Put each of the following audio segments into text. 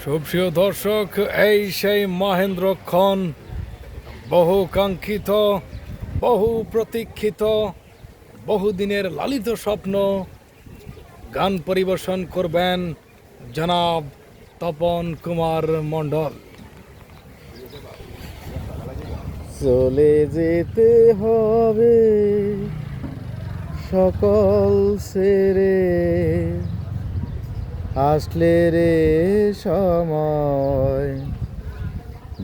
সুপ্রিয় দর্শক, এই সেই মহেন্দ্রক্ষণ, বহু কাঙ্ক্ষিত, বহু প্রতীক্ষিত, বহুদিনের লালিত স্বপ্ন। গান পরিবেশন করবেন জনাব তপন কুমার মণ্ডল। চলে যেতে হবে সকল ছেড়ে, আসলে রে সময়,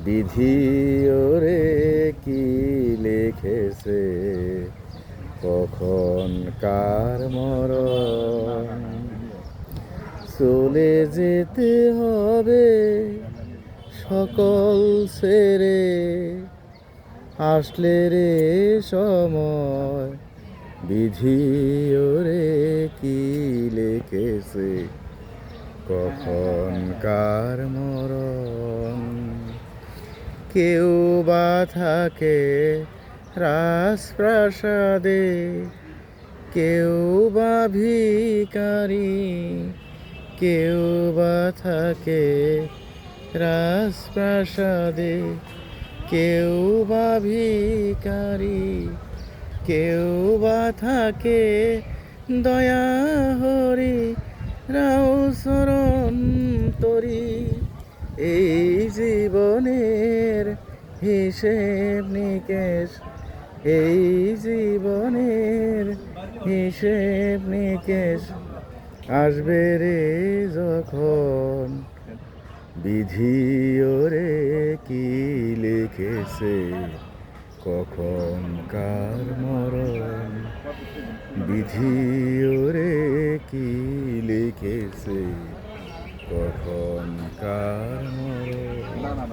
বিধি ওরে কি লিখেছে, কখন কার মরণ। চলে যেতে হবে সকল ছেড়ে, আসলে রে সময়, বিধি ওরে কি লিখেছে, কখন কার মরণ। কেউ বা থাকে রাজপ্রাসাদে, কেউ বা ভিখারি, কেউ বা থাকে রাজপ্রাসাদে, কেউ বা ভিখারি, কেউ বা থাকে দয়া হরি রাও শরণ তরি। এই জীবনের হিসেব নিকেশ, এই জীবনের হিসেব নিকেশ আসবে রে যখন, বিধি ওরে কি লিখেছে, কখন কার মরণ। বিধি ওরে কি লিখেছে, কখন কার